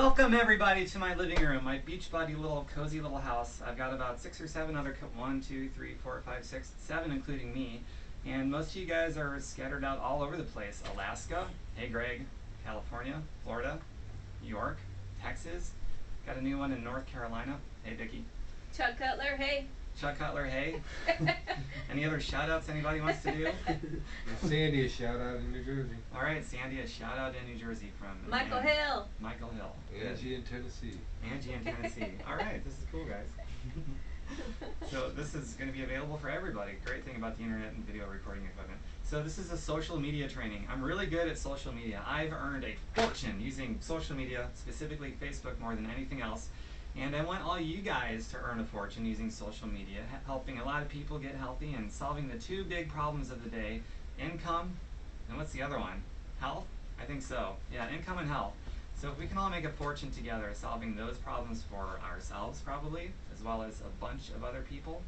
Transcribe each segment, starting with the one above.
Welcome everybody to my living room, my Beachbody little cozy little house. I've got about 6 or 7 other, 1, 2, 3, 4, 5, 6, 7 including me. And most of you guys are scattered out all over the place. Alaska, hey Greg, California, Florida, New York, Texas. Got a new one in North Carolina, hey Vicki. Chuck Cutler, hey. Chuck Cutler, hey. Any other shout outs anybody wants to do? Sandy, a shout out in New Jersey. Alright, Sandy, a shout out in New Jersey from Michael Hill. Michael Hill. Angie in Tennessee. Angie in Tennessee. Alright, this is cool, guys. So this is going to be available for everybody. Great thing about the internet and video recording equipment. So this is a social media training. I'm really good at social media. I've earned a fortune using social media, specifically Facebook more than anything else. And I want all you guys to earn a fortune using social media, helping a lot of people get healthy and solving the 2 big problems of the day, income, and what's the other one? Health? I think so. Yeah, income and health. So if we can all make a fortune together solving those problems for ourselves probably, as well as a bunch of other people,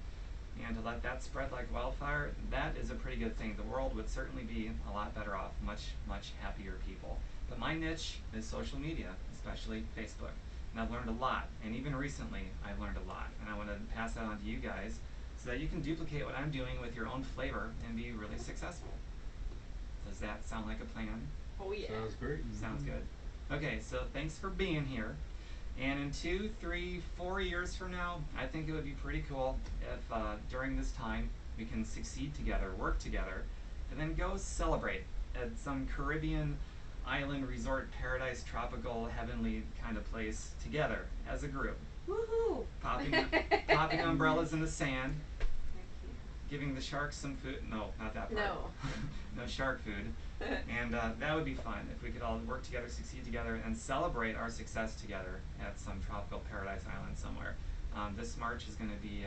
and to let that spread like wildfire, that is a pretty good thing. The world would certainly be a lot better off, much, much happier people. But my niche is social media, especially Facebook. And I've learned a lot, and even recently I've learned a lot, and I want to pass that on to you guys so that you can duplicate what I'm doing with your own flavor and be really successful. Does that sound like a plan? Oh yeah. Sounds great. Sounds good. Okay, so thanks for being here. And in 2, 3, 4 years from now, I think it would be pretty cool if during this time we can succeed together, work together, and then go celebrate at some Caribbean island resort paradise tropical heavenly kind of place together as a group. Woohoo! Popping umbrellas in the sand, giving the sharks some food. No, not that part. No. No shark food. And that would be fun if we could all work together, succeed together, and celebrate our success together at some tropical paradise island somewhere. This March is going to be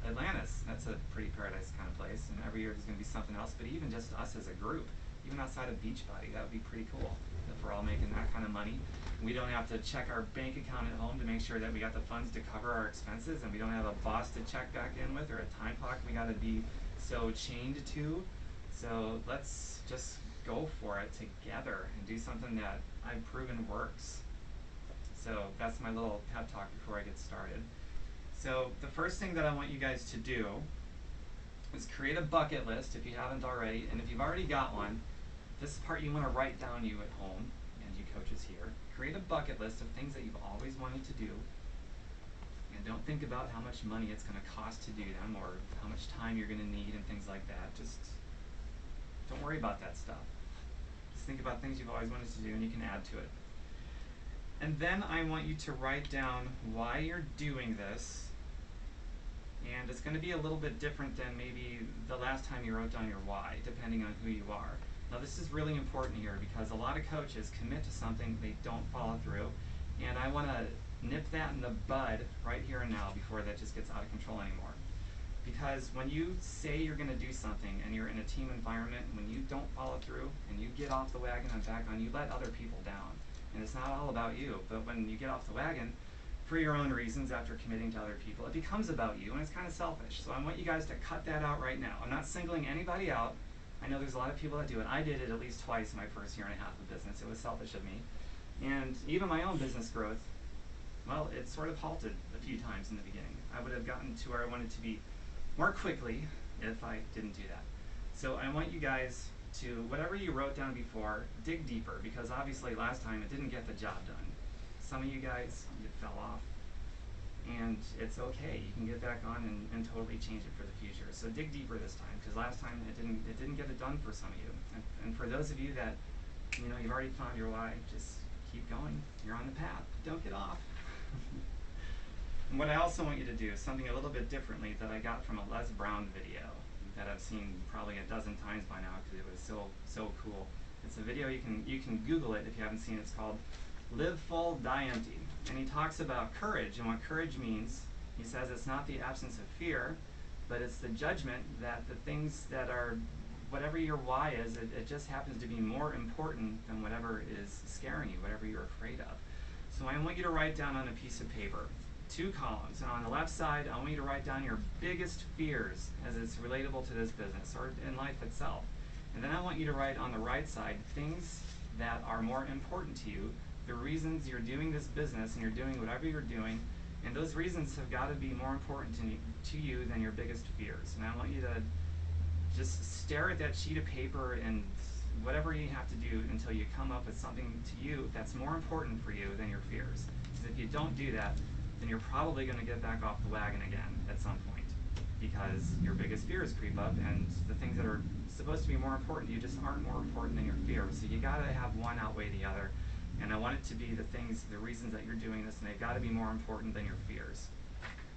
Atlantis. That's a pretty paradise kind of place. And every year there's going to be something else. But even just us as a group, even outside of Beachbody, that would be pretty cool if we're all making that kind of money. We don't have to check our bank account at home to make sure that we got the funds to cover our expenses, and we don't have a boss to check back in with or a time clock we got to be so chained to. So let's just go for it together and do something that I've proven works. So that's my little pep talk before I get started. So the first thing that I want you guys to do is create a bucket list if you haven't already, and if you've already got one, this part you want to write down you at home, and you coaches here. Create a bucket list of things that you've always wanted to do, and don't think about how much money it's going to cost to do them or how much time you're going to need and things like that. Just don't worry about that stuff. Just think about things you've always wanted to do, and you can add to it. And then I want you to write down why you're doing this. And it's going to be a little bit different than maybe the last time you wrote down your why, depending on who you are. Now this is really important here because a lot of coaches commit to something, they don't follow through, and I want to nip that in the bud right here and now before that just gets out of control anymore. Because when you say you're going to do something and you're in a team environment, when you don't follow through and you get off the wagon and back on, you let other people down. And it's not all about you, but when you get off the wagon, for your own reasons after committing to other people, it becomes about you, and it's kind of selfish. So I want you guys to cut that out right now. I'm not singling anybody out. I know there's a lot of people that do it. I did it at least twice in my first year and a half of business. It was selfish of me. And even my own business growth, well, it sort of halted a few times in the beginning. I would have gotten to where I wanted to be more quickly if I didn't do that. So I want you guys to, whatever you wrote down before, dig deeper, because obviously last time it didn't get the job done. Some of you guys, you fell off, and it's okay. You can get back on and totally change it for the future. So dig deeper this time, because last time it didn't get it done for some of you. And for those of you that, you know, you've already found your why, just keep going. You're on the path. Don't get off. And what I also want you to do is something a little bit differently that I got from a Les Brown video that I've seen probably a dozen times by now because it was so cool. It's a video, you can Google it if you haven't seen it. It's called Live Full, Die Empty. And he talks about courage and what courage means. He says it's not the absence of fear, but it's the judgment that the things that are, whatever your why is, it just happens to be more important than whatever is scaring you, whatever you're afraid of. So I want you to write down on a piece of paper 2 columns. And on the left side, I want you to write down your biggest fears as it's relatable to this business or in life itself. And then I want you to write on the right side things that are more important to you the reasons you're doing this business and you're doing whatever you're doing, and those reasons have got to be more important to you than your biggest fears. And I want you to just stare at that sheet of paper and whatever you have to do until you come up with something to you that's more important for you than your fears. Because if you don't do that, then you're probably going to get back off the wagon again at some point, because your biggest fears creep up, and the things that are supposed to be more important to you just aren't more important than your fears. So you got to have one outweigh the other. And I want it to be the reasons that you're doing this, and they've got to be more important than your fears.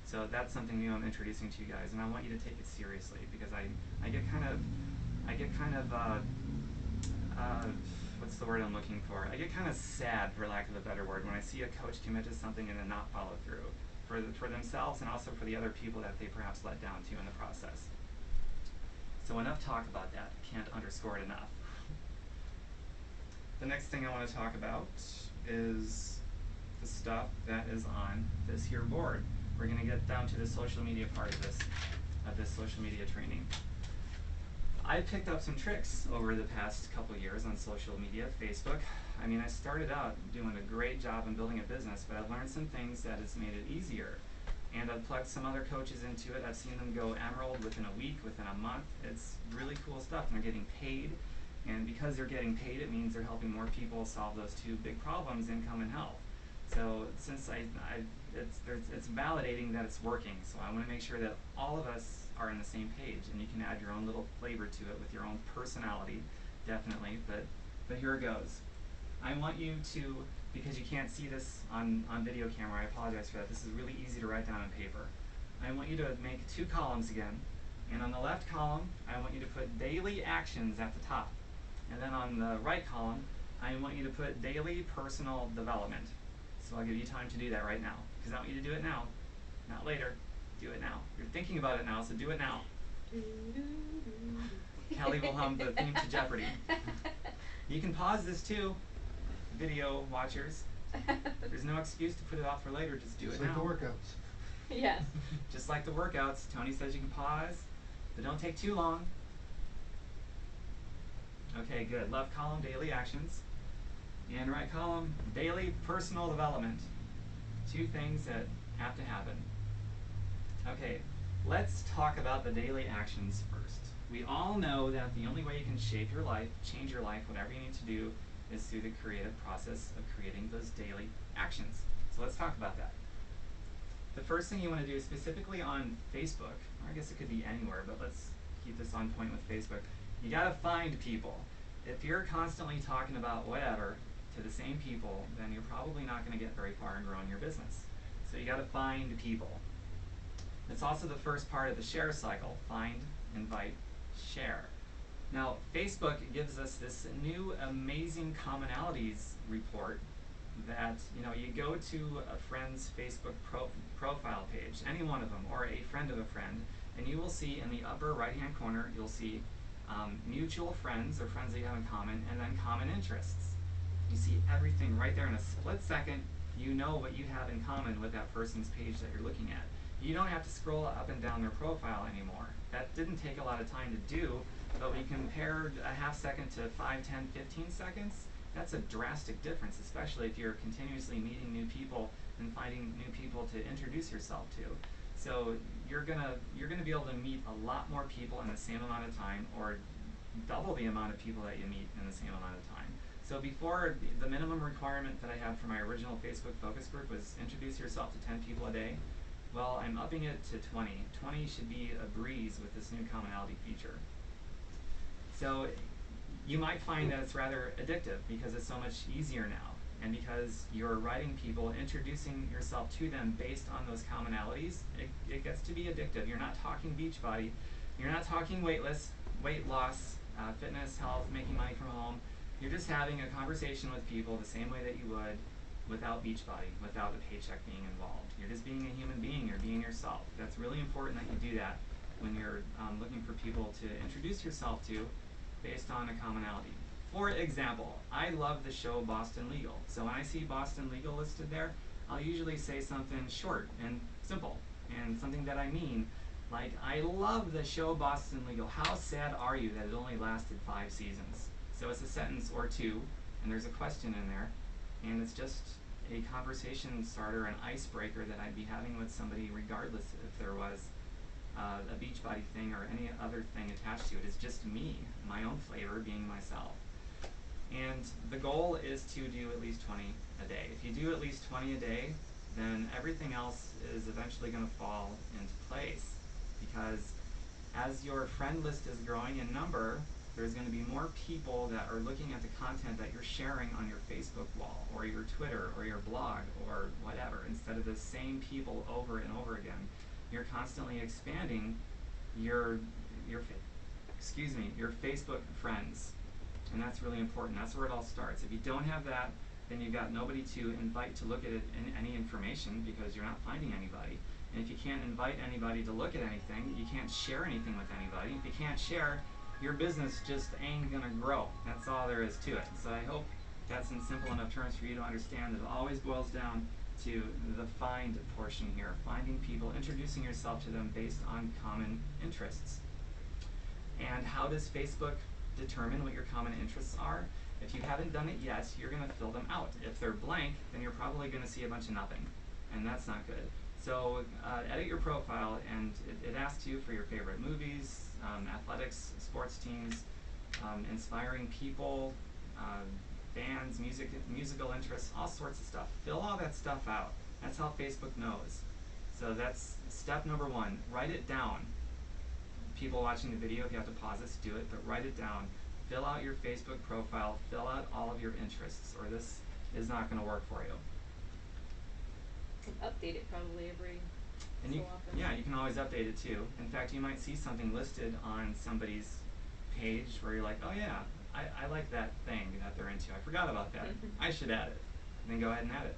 So that's something new I'm introducing to you guys, and I want you to take it seriously, because I get kind of what's the word I'm looking for? I get kind of sad, for lack of a better word, when I see a coach commit to something and then not follow through for themselves and also for the other people that they perhaps let down to in the process. So enough talk about that. Can't underscore it enough. The next thing I want to talk about is the stuff that is on this here board. We're going to get down to the social media part of this social media training. I picked up some tricks over the past couple years on social media, Facebook. I mean, I started out doing a great job in building a business, but I've learned some things that has made it easier. And I've plugged some other coaches into it. I've seen them go emerald within a week, within a month. It's really cool stuff, and they're getting paid. And because they're getting paid, it means they're helping more people solve those two big problems, income and health. So since it's validating that it's working. So I want to make sure that all of us are on the same page, and you can add your own little flavor to it with your own personality, definitely. But here it goes. I want you to, because you can't see this on video camera, I apologize for that. This is really easy to write down on paper. I want you to make 2 columns again, and on the left column, I want you to put daily actions at the top. And then on the right column, I want you to put daily personal development. So I'll give you time to do that right now, because I want you to do it now, not later. Do it now. You're thinking about it now, so do it now. Kelly will hum the theme to Jeopardy. You can pause this too, video watchers. There's no excuse to put it off for later, just do it now. Just like the workouts. Yes. Just like the workouts, Tony says you can pause, but don't take too long. Okay, good. Left column, daily actions. And right column, daily personal development. 2 things that have to happen. Okay, let's talk about the daily actions first. We all know that the only way you can shape your life, change your life, whatever you need to do, is through the creative process of creating those daily actions. So let's talk about that. The first thing you want to do, specifically on Facebook, or I guess it could be anywhere, but let's keep this on point with Facebook. You got to find people. If you're constantly talking about whatever to the same people, then you're probably not going to get very far in growing your business. So you got to find people. It's also the first part of the share cycle. Find, invite, share. Now, Facebook gives us this new amazing commonalities report that, you go to a friend's Facebook profile page, any one of them, or a friend of a friend, and you will see in the upper right-hand corner, you'll see mutual friends, or friends that you have in common, and then common interests. You see everything right there in a split second. You know what you have in common with that person's page that you're looking at. You don't have to scroll up and down their profile anymore. That didn't take a lot of time to do, but when compared a half second to 5, 10, 15 seconds, that's a drastic difference, especially if you're continuously meeting new people and finding new people to introduce yourself to. So you're gonna be able to meet a lot more people in the same amount of time, or double the amount of people that you meet in the same amount of time. So before, the minimum requirement that I had for my original Facebook focus group was introduce yourself to 10 people a day. Well, I'm upping it to 20. 20 should be a breeze with this new commonality feature. So you might find that it's rather addictive because it's so much easier now, and because you're writing people, introducing yourself to them based on those commonalities, it gets to be addictive. You're not talking Beachbody, you're not talking weight loss, fitness, health, making money from home. You're just having a conversation with people the same way that you would without Beachbody, without a paycheck being involved. You're just being a human being, you're being yourself. That's really important that you do that when you're looking for people to introduce yourself to based on a commonality. For example, I love the show Boston Legal. So when I see Boston Legal listed there, I'll usually say something short and simple, and something that I mean, like, I love the show Boston Legal. How sad are you that it only lasted 5 seasons? So it's a sentence or 2, and there's a question in there. and it's just a conversation starter, an icebreaker that I'd be having with somebody regardless if there was a Beachbody thing or any other thing attached to it. It's just me, my own flavor, being myself. And the goal is to do at least 20 a day. If you do at least 20 a day, then everything else is eventually going to fall into place, because as your friend list is growing in number, there's going to be more people that are looking at the content that you're sharing on your Facebook wall or your Twitter or your blog or whatever. Instead of the same people over and over again, you're constantly expanding your Facebook friends, and that's really important. That's where it all starts. If you don't have that, then you've got nobody to invite to look at it in any information, because you're not finding anybody. And if you can't invite anybody to look at anything, you can't share anything with anybody. If you can't share, your business just ain't gonna grow. That's all there is to it. So I hope that's in simple enough terms for you to understand that it always boils down to the find portion here. Finding people, introducing yourself to them based on common interests. And how does Facebook determine what your common interests are? If you haven't done it yet, you're going to fill them out. If they're blank, then you're probably going to see a bunch of nothing, and that's not good. So edit your profile, and it asks you for your favorite movies, athletics, sports teams, inspiring people, bands, musical interests, all sorts of stuff. Fill all that stuff out. That's how Facebook knows. So that's step number one. Write it down. People watching the video, if you have to pause this, do it, but write it down. Fill out your Facebook profile, fill out all of your interests, or this is not going to work for you. You can update it probably every And so you, often. yeah, you can always update it too. In fact, you might see something listed on somebody's page where you're like, oh yeah, I like that thing that they're into. I forgot about that. I should add it. And then go ahead and add it.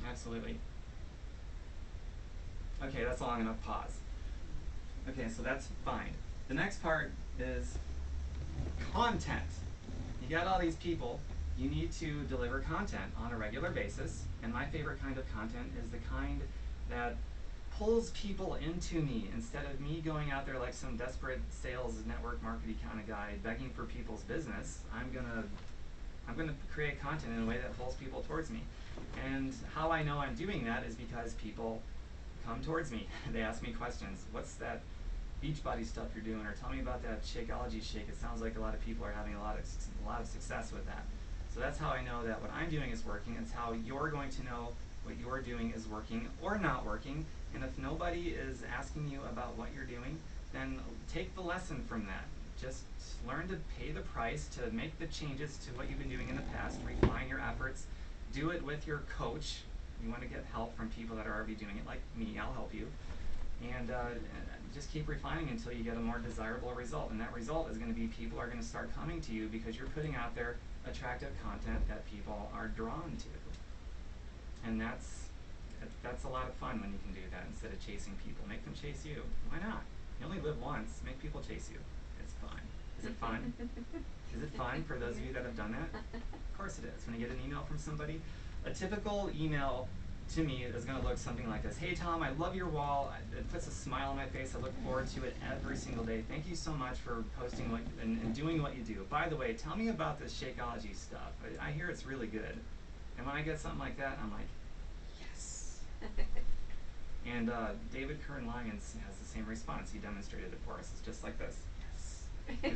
Absolutely. Okay, that's a long enough pause. Okay, so that's fine. The next part is content. You got all these people, you need to deliver content on a regular basis, and my favorite kind of content is the kind that pulls people into me instead of me going out there like some desperate sales network marketing kind of guy begging for people's business. I'm gonna create content in a way that pulls people towards me. And how I know I'm doing that is because people come towards me. They ask me questions. What's that Beachbody stuff you're doing? Or tell me about that Shakeology shake. It sounds like a lot of people are having a lot of success with that. So that's how I know that what I'm doing is working. It's how you're going to know what you're doing is working or not working. And if nobody is asking you about what you're doing, then take the lesson from that. Just learn to pay the price to make the changes to what you've been doing in the past. Refine your efforts. Do it with your coach. You want to get help from people that are already doing it, like me. I'll help you. And just keep refining until you get a more desirable result. And that result is going to be people are going to start coming to you because you're putting out there attractive content that people are drawn to. And that's a lot of fun when you can do that instead of chasing people. Make them chase you. Why not? You only live once. Make people chase you. It's fun. Is it fun? Is it fun for those of you that have done that? Of course it is. When you get an email from somebody, a typical email to me is going to look something like this. Hey Tom, I love your wall. It puts a smile on my face. I look forward to it every single day. Thank you so much for posting and doing what you do. By the way, tell me about this Shakeology stuff. I hear it's really good. And when I get something like that, I'm like, yes. And David Kern-Lyons has the same response. He demonstrated it for us. It's just like this. Yes.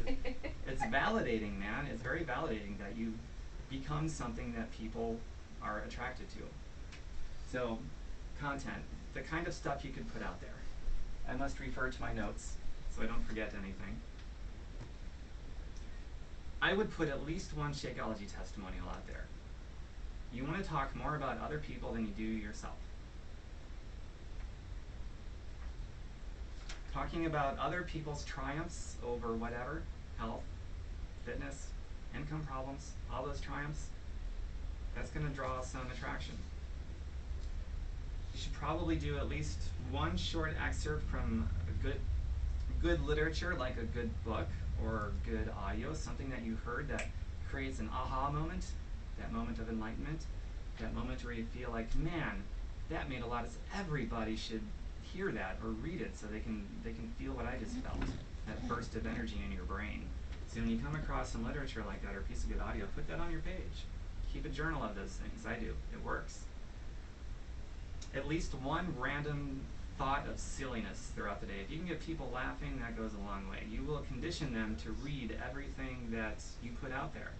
It's validating, man. It's very validating that you become something that people are attracted to. So, content, the kind of stuff you could put out there. I must refer to my notes so I don't forget anything. I would put at least one Shakeology testimonial out there. You want to talk more about other people than you do yourself. Talking about other people's triumphs over whatever, health, fitness, income problems, all those triumphs, that's going to draw some attraction. You should probably do at least one short excerpt from a good literature, like a good book or good audio, something that you heard that creates an aha moment, that moment of enlightenment, that moment where you feel like, man, that made a lot of sense. Everybody should hear that or read it so they can feel what I just felt, that burst of energy in your brain. So when you come across some literature like that or a piece of good audio, put that on your page. Keep a journal of those things. I do. It works. At least one random thought of silliness throughout the day. If you can get people laughing, that goes a long way. You will condition them to read everything that you put out there.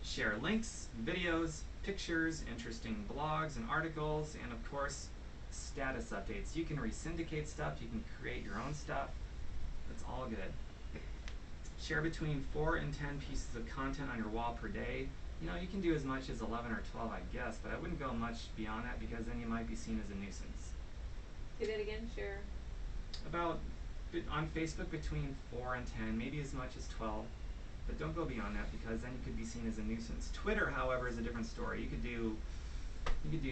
Share links, videos, pictures, interesting blogs and articles, and of course, status updates. You can re-syndicate stuff, you can create your own stuff. It's all good. Share between 4 and 10 pieces of content on your wall per day. You know, you can do as much as 11 or 12, I guess, but I wouldn't go much beyond that because then you might be seen as a nuisance. Say that again, share. About, on Facebook, between 4 and 10, maybe as much as 12, but don't go beyond that because then you could be seen as a nuisance. Twitter, however, is a different story. You could do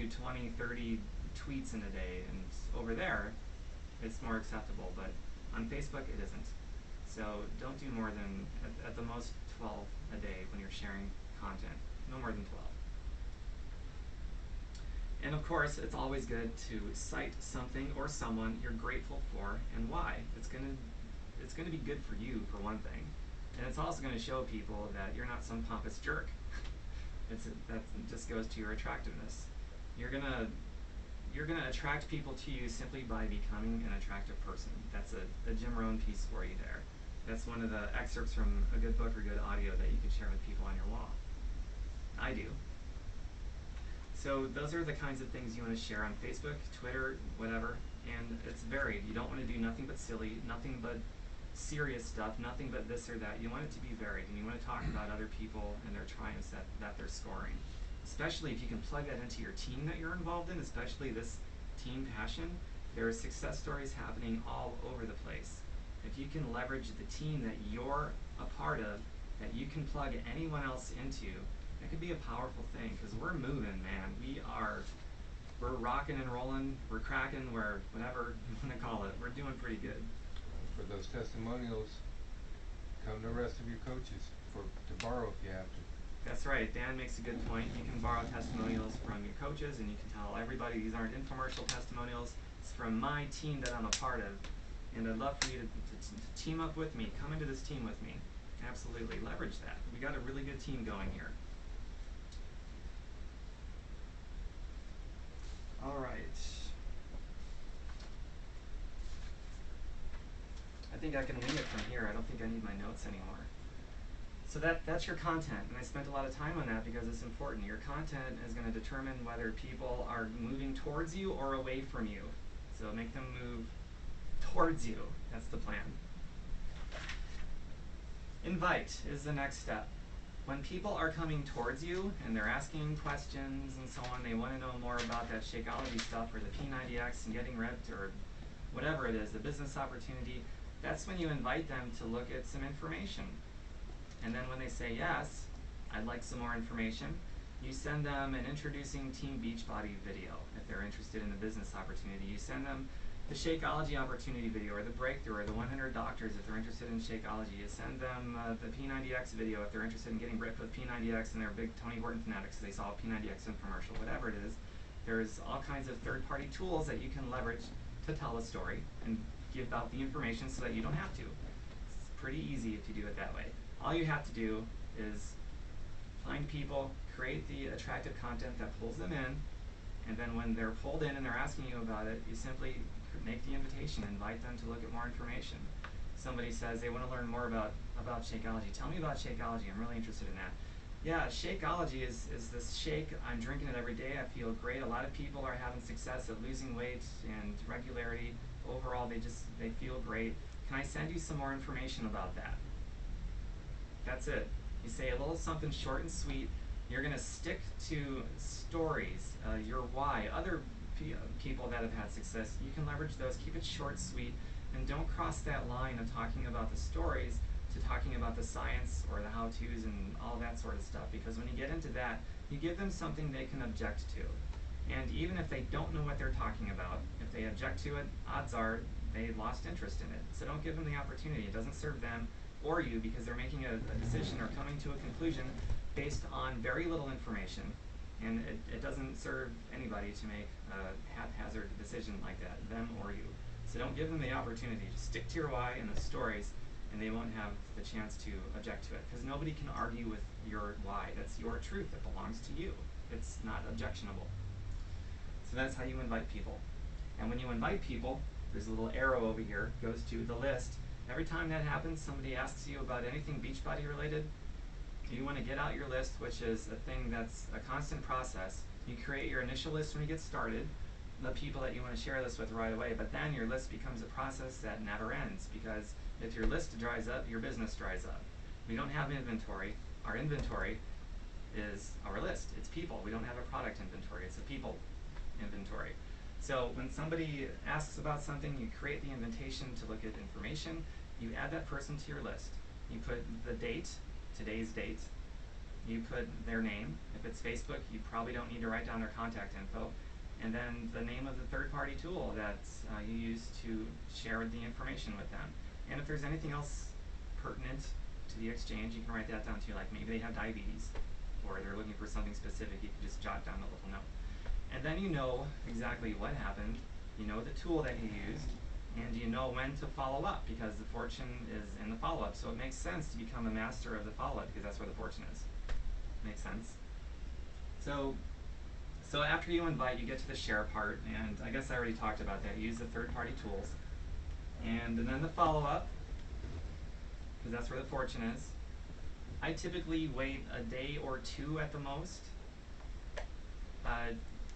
20, 30 tweets in a day, and over there, it's more acceptable, but on Facebook, it isn't. So don't do more than, at the most, 12 a day when you're sharing content. No more than 12. And of course, it's always good to cite something or someone you're grateful for and why. It's gonna be good for you, for one thing. And it's also gonna show people that you're not some pompous jerk. That just goes to your attractiveness. You're gonna attract people to you simply by becoming an attractive person. That's a Jim Rohn piece for you there. That's one of the excerpts from a good book or good audio that you could share with people on your wall. I do. So those are the kinds of things you want to share on Facebook, Twitter, whatever, and it's varied. You don't want to do nothing but silly, nothing but serious stuff, nothing but this or that. You want it to be varied, and you want to talk about other people and their triumphs that they're scoring. Especially if you can plug that into your team that you're involved in, especially this team passion. There are success stories happening all over the place. If you can leverage the team that you're a part of, that you can plug anyone else into, that could be a powerful thing, because we're moving, man. We're rocking and rolling, we're cracking, we're whatever you want to call it. We're doing pretty good. For those testimonials, come to the rest of your coaches to borrow if you have to. That's right. Dan makes a good point. You can borrow testimonials from your coaches, and you can tell everybody these aren't infomercial testimonials. It's from my team that I'm a part of, and I'd love for you to team up with me. Come into this team with me. Absolutely. Leverage that. We got a really good team going here. All right. I think I can wing it from here. I don't think I need my notes anymore. So that's your content, and I spent a lot of time on that because it's important. Your content is going to determine whether people are moving towards you or away from you. So make them move towards you. That's the plan. Invite is the next step. When people are coming towards you and they're asking questions and so on, they want to know more about that Shakeology stuff or the P90X and getting ripped or whatever it is, the business opportunity, that's when you invite them to look at some information. And then when they say yes, I'd like some more information, you send them an introducing Team Beachbody video if they're interested in the business opportunity. You send them the Shakeology opportunity video or the breakthrough or the 100 doctors if they're interested in Shakeology. You send them the P90X video if they're interested in getting ripped with P90X and they're big Tony Horton fanatics. They saw a P90X infomercial, whatever it is. There's all kinds of third-party tools that you can leverage to tell a story and give out the information so that you don't have to. It's pretty easy if you do it that way. All you have to do is find people, create the attractive content that pulls them in, and then when they're pulled in and they're asking you about it, you simply make the invitation, invite them to look at more information. Somebody says they want to learn more about Shakeology. Tell me about Shakeology. I'm really interested in that. Yeah, Shakeology is this shake. I'm drinking it every day. I feel great. A lot of people are having success at losing weight and regularity. Overall, they feel great. Can I send you some more information about that? That's it. You say a little something short and sweet. You're going to stick to stories, your why, other people that have had success. You can leverage those. Keep it short, sweet, and don't cross that line of talking about the stories to talking about the science or the how-tos and all that sort of stuff. Because when you get into that, you give them something they can object to. And even if they don't know what they're talking about, if they object to it, odds are they lost interest in it. So don't give them the opportunity. It doesn't serve them or you because they're making a decision or coming to a conclusion based on very little information, and it doesn't serve anybody to make a haphazard decision like that, them or you. So don't give them the opportunity. Just stick to your why and the stories and they won't have the chance to object to it, because nobody can argue with your why. That's your truth. It belongs to you. It's not objectionable. So that's how you invite people. And when you invite people, there's a little arrow over here, goes to the list. Every time that happens, somebody asks you about anything Beachbody related, you want to get out your list, which is a thing that's a constant process. You create your initial list when you get started, the people that you want to share this with right away, but then your list becomes a process that never ends, because if your list dries up, your business dries up. We don't have inventory. Our inventory is our list. It's people. We don't have a product inventory. It's a people inventory. So when somebody asks about something, you create the invitation to look at information. You add that person to your list. You put the date, today's date. You put their name. If it's Facebook, you probably don't need to write down their contact info. And then the name of the third-party tool that you use to share the information with them. And if there's anything else pertinent to the exchange, you can write that down too, like maybe they have diabetes, or they're looking for something specific. You can just jot down a little note. And then you know exactly what happened, you know the tool that you used, and you know when to follow up, because the fortune is in the follow-up. So it makes sense to become a master of the follow-up, because that's where the fortune is. Makes sense? So after you invite, you get to the share part, and I guess I already talked about that. You use the third-party tools. And then the follow-up, because that's where the fortune is. I typically wait a day or two at the most.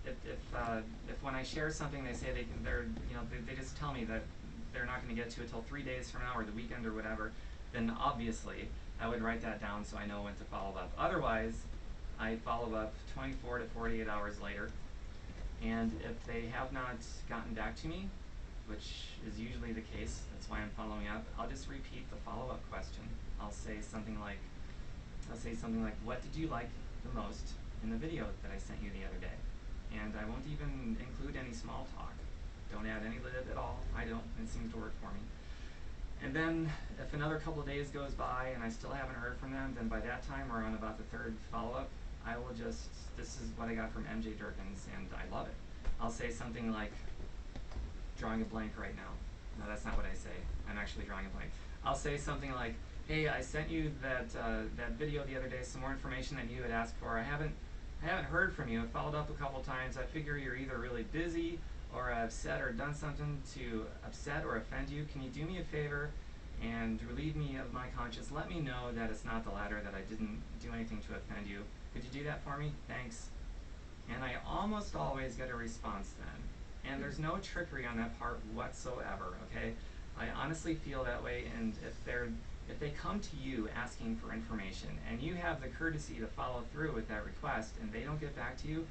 If when I share something, they say they just tell me that they're not going to get to it till 3 days from now or the weekend or whatever, then obviously I would write that down so I know when to follow up. Otherwise, I follow up 24 to 48 hours later, and if they have not gotten back to me, which is usually the case, that's why I'm following up, I'll just repeat the follow-up question. I'll say something like, what did you like the most in the video that I sent you the other day? And I won't even include any small talk. Don't add any lib at all. I don't. It seems to work for me. And then if another couple of days goes by and I still haven't heard from them, then by that time, or on about the third follow-up, I will just, this is what I got from MJ Durkins, and I love it. I'll say something like, drawing a blank right now. No, that's not what I say. I'm actually drawing a blank. I'll say something like, hey, I sent you that video the other day, some more information that you had asked for. I haven't heard from you. I followed up a couple times. I figure you're either really busy or I've said or done something to upset or offend you. Can you do me a favor and relieve me of my conscience? Let me know that it's not the latter, that I didn't do anything to offend you. Could you do that for me? Thanks. And I almost always get a response then. And there's no trickery on that part whatsoever, okay? I honestly feel that way, and if they come to you asking for information and you have the courtesy to follow through with that request and they don't get back to you,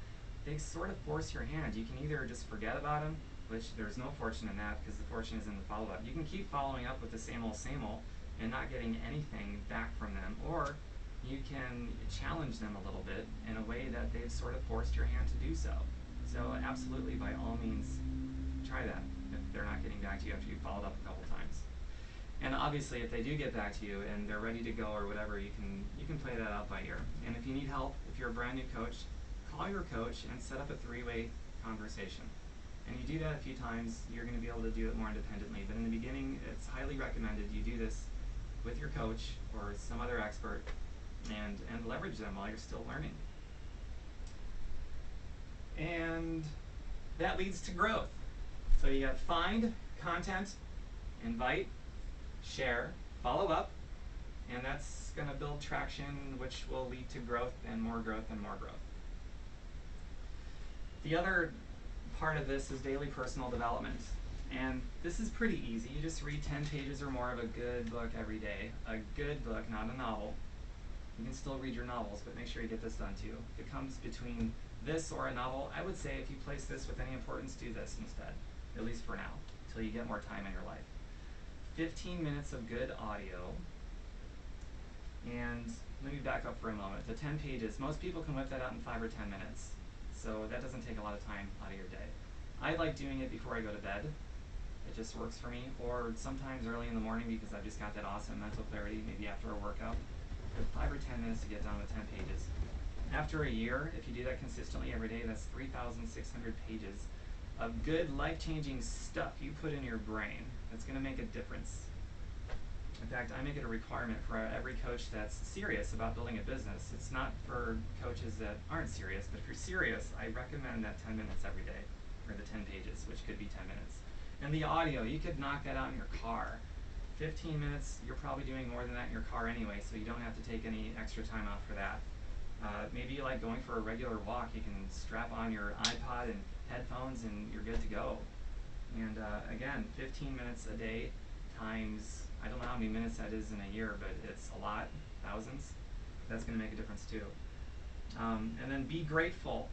they sort of force your hand. You can either just forget about them, which there's no fortune in that because the fortune is in the follow-up. You can keep following up with the same old and not getting anything back from them, or you can challenge them a little bit in a way that they've sort of forced your hand to do so. So absolutely, by all means, try that if they're not getting back to you after you've followed up a couple times. And obviously, if they do get back to you and they're ready to go or whatever, you can play that out by ear. And if you need help, if you're a brand new coach, call your coach and set up a three-way conversation. And you do that a few times, you're going to be able to do it more independently. But in the beginning, it's highly recommended you do this with your coach or some other expert and leverage them while you're still learning. And that leads to growth. So you got find, content, invite, share, follow up, and that's going to build traction, which will lead to growth and more growth and more growth. The other part of this is daily personal development. And this is pretty easy. You just read 10 pages or more of a good book every day. A good book, not a novel. You can still read your novels, but make sure you get this done too. If it comes between this or a novel, I would say if you place this with any importance, do this instead, at least for now, until you get more time in your life. 15 minutes of good audio. And let me back up for a moment. The 10 pages, most people can whip that out in 5 or 10 minutes. So that doesn't take a lot of time out of your day. I like doing it before I go to bed. It just works for me. Or sometimes early in the morning because I've just got that awesome mental clarity, maybe after a workout. But 5 or 10 minutes to get done with 10 pages. After a year, if you do that consistently every day, that's 3,600 pages of good, life-changing stuff you put in your brain that's going to make a difference. In fact, I make it a requirement for every coach that's serious about building a business. It's not for coaches that aren't serious, but if you're serious, I recommend that 10 minutes every day, or the 10 pages, which could be 10 minutes. And the audio, you could knock that out in your car. 15 minutes, you're probably doing more than that in your car anyway, so you don't have to take any extra time off for that. Maybe you like going for a regular walk, you can strap on your iPod and headphones and you're good to go. And again, 15 minutes a day times, I don't know how many minutes that is in a year, but it's a lot, thousands. That's going to make a difference too. And then be grateful.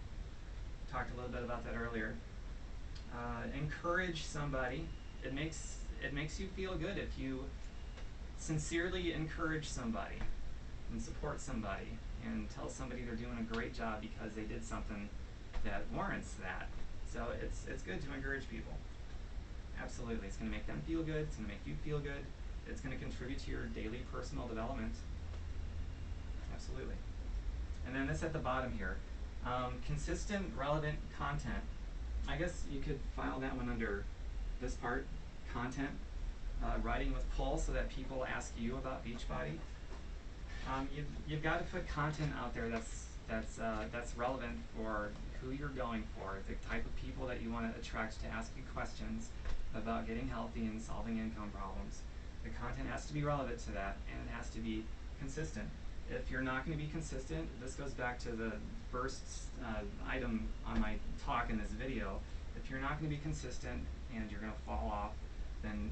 Talked a little bit about that earlier. Encourage somebody. It makes you feel good if you sincerely encourage somebody and support somebody and tell somebody they're doing a great job because they did something that warrants that. So it's good to encourage people. Absolutely. It's going to make them feel good. It's going to make you feel good. It's going to contribute to your daily personal development. Absolutely. And then this at the bottom here. Consistent, relevant content. I guess you could file that one under this part, content. Writing with pull so that people ask you about Beachbody. You've got to put content out there that's relevant for who you're going for, the type of people that you want to attract to ask you questions about getting healthy and solving income problems. The content has to be relevant to that, and it has to be consistent. If you're not going to be consistent, this goes back to the first item on my talk in this video. If you're not going to be consistent and you're going to fall off, then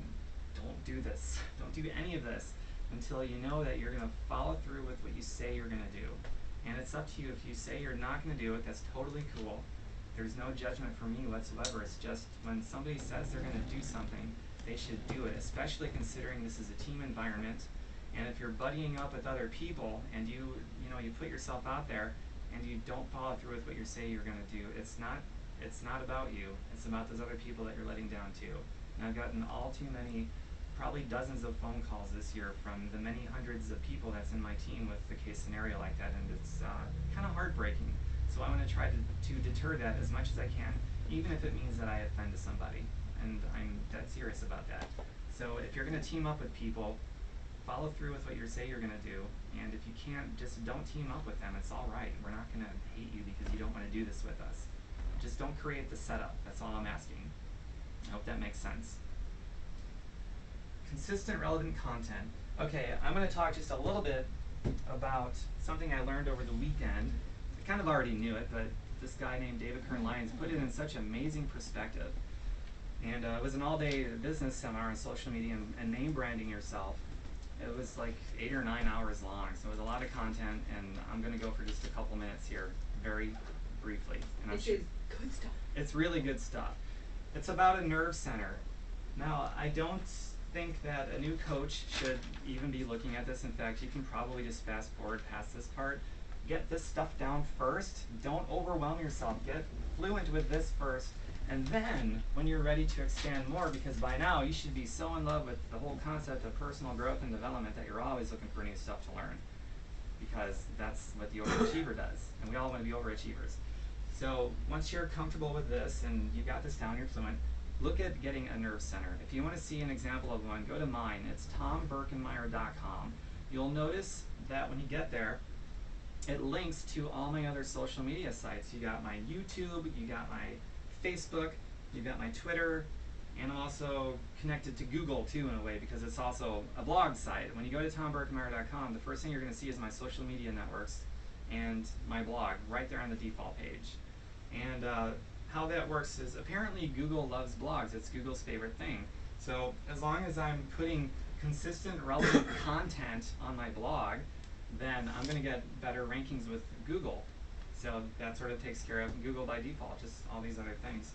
don't do this. Don't do any of this until you know that you're going to follow through with what you say you're going to do. And it's up to you. If you say you're not going to do it, that's totally cool. There's no judgment for me whatsoever. It's just when somebody says they're going to do something, they should do it, especially considering this is a team environment. And if you're buddying up with other people and you put yourself out there and you don't follow through with what you say you're going to do, it's not about you. It's about those other people that you're letting down too. And I've gotten all too many, probably dozens of phone calls this year from the many hundreds of people that's in my team with the case scenario like that, and it's kind of heartbreaking. So I want to try to deter that as much as I can, even if it means that I offend somebody, and I'm that serious about that. So if you're going to team up with people, follow through with what you say you're going to do, and if you can't, just don't team up with them. It's all right. We're not going to hate you because you don't want to do this with us. Just don't create the setup. That's all I'm asking. I hope that makes sense. Consistent, relevant content. Okay, I'm going to talk just a little bit about something I learned over the weekend. I kind of already knew it, but this guy named David Kern Lyons put it in such amazing perspective. And it was an all-day business seminar on social media and name branding yourself. It was like 8 or 9 hours long, so it was a lot of content, and I'm going to go for just a couple minutes here, very briefly. And This is good stuff. It's really good stuff. It's about a nerve center. Now, I don't think that a new coach should even be looking at this. In fact, you can probably just fast forward past this part. Get this stuff down first. Don't overwhelm yourself. Get fluent with this first. And then, when you're ready to expand more, because by now you should be so in love with the whole concept of personal growth and development that you're always looking for new stuff to learn. Because that's what the overachiever does. And we all want to be overachievers. So once you're comfortable with this and you got this down, you're fluent, look at getting a nerve center. If you want to see an example of one, go to mine. It's tomberkenmeyer.com. You'll notice that when you get there, it links to all my other social media sites. You got my YouTube, you got my Facebook, you got my Twitter, and I'm also connected to Google too in a way because it's also a blog site. When you go to tomberkenmeyer.com, the first thing you're going to see is my social media networks and my blog right there on the default page. And how that works is apparently Google loves blogs. It's Google's favorite thing. So as long as I'm putting consistent, relevant content on my blog, then I'm going to get better rankings with Google. So that sort of takes care of Google by default, just all these other things.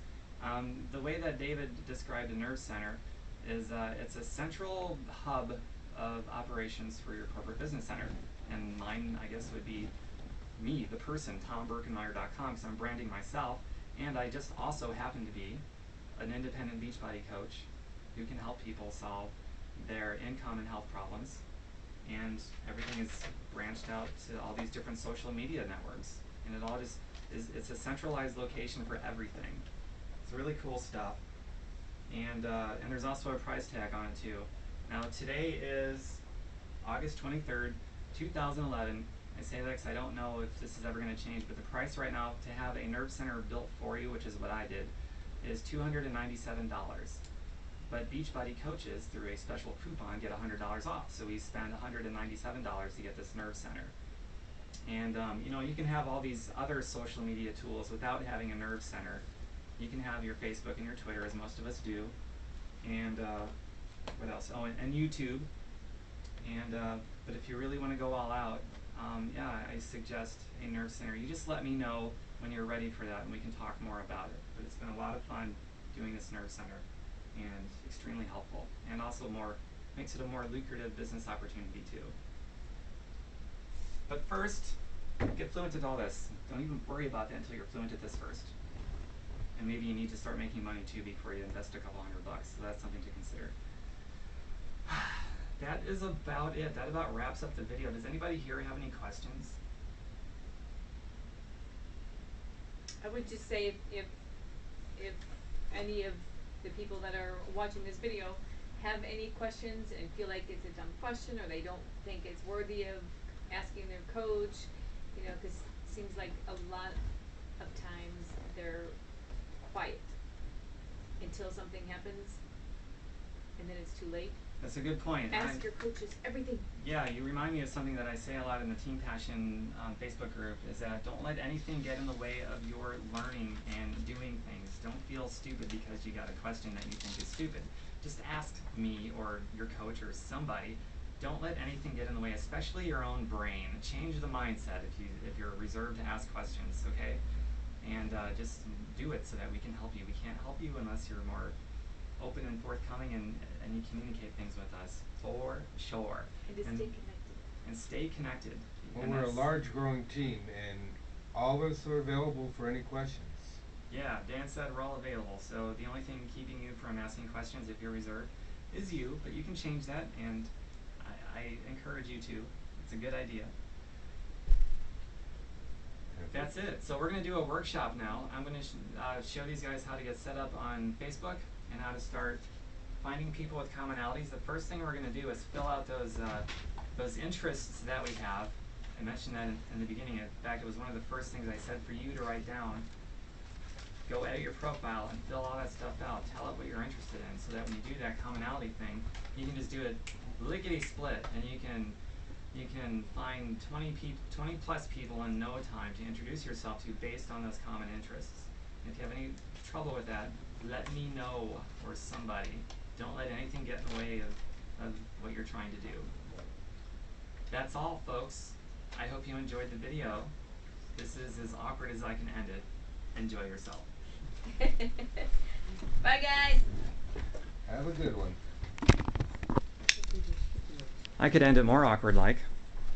The way that David described a nerve center is it's a central hub of operations for your corporate business center. And mine, I guess, would be me, the person, tomberkenmeyer.com, because I'm branding myself. And I just also happen to be an independent Beachbody coach who can help people solve their income and health problems. And everything is branched out to all these different social media networks. And it all just it's a centralized location for everything. It's really cool stuff. And there's also a price tag on it too. Now today is August 23rd, 2011. I say that because I don't know if this is ever going to change, but the price right now to have a nerve center built for you, which is what I did, is $297. But Beachbody coaches, through a special coupon, get $100 off. So we spend $197 to get this nerve center. And you know, you can have all these other social media tools without having a nerve center. You can have your Facebook and your Twitter, as most of us do, and what else? Oh, and YouTube. And but if you really want to go all out, yeah, I suggest a nerve center. You just let me know when you're ready for that, and we can talk more about it. But it's been a lot of fun doing this nerve center, and extremely helpful, and also makes it a more lucrative business opportunity too. But first, get fluent at all this. Don't even worry about that until you're fluent at this first. And maybe you need to start making money too before you invest a couple $100. So that's something to consider. That is about it. That about wraps up the video. Does anybody here have any questions? I would just say if any of the people that are watching this video have any questions and feel like it's a dumb question, or they don't think it's worthy of asking their coach, you know, because it seems like a lot of times they're quiet until something happens, and then it's too late. That's a good point. Ask your coaches everything. Yeah, you remind me of something that I say a lot in the Team Passion Facebook group, is that don't let anything get in the way of your learning and doing things. Don't feel stupid because you got a question that you think is stupid. Just ask me or your coach or somebody. Don't let anything get in the way, especially your own brain. Change the mindset if you're reserved to ask questions, okay? And just do it so that we can help you. We can't help you unless you're more open and forthcoming and you communicate things with us, for sure. And to stay connected. And stay connected. Well, And we're a that's- large growing team, and all of us are available for any questions. Yeah, Dan said we're all available. So the only thing keeping you from asking questions if you're reserved is you, but you can change that, and I encourage you to. It's a good idea. That's it. So we're going to do a workshop now. I'm going to show these guys how to get set up on Facebook and how to start finding people with commonalities. The first thing we're going to do is fill out those interests that we have. I mentioned that in the beginning. In fact, it was one of the first things I said for you to write down. Go edit your profile and fill all that stuff out. Tell it what you're interested in, so that when you do that commonality thing, you can just do it lickety split, and you can find 20 plus people in no time to introduce yourself to based on those common interests. If you have any trouble with that, let me know, or somebody. Don't let anything get in the way of what you're trying to do. That's all, folks. I hope you enjoyed the video. This is as awkward as I can end it. Enjoy yourself. Bye, guys. Have a good one. I could end it more awkward like.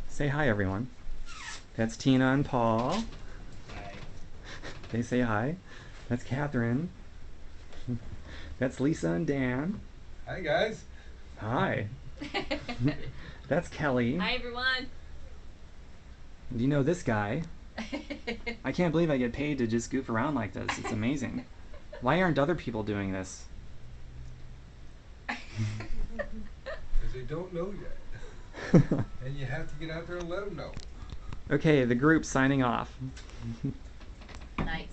Say hi, everyone. That's Tina and Paul. Hi. They say hi. That's Catherine. That's Lisa and Dan. Hi, guys. Hi. That's Kelly. Hi, everyone. Do you know this guy? I can't believe I get paid to just goof around like this. It's amazing. Why aren't other people doing this? Because they don't know yet. And you have to get out there and let them know. Okay, the group's signing off. Nice.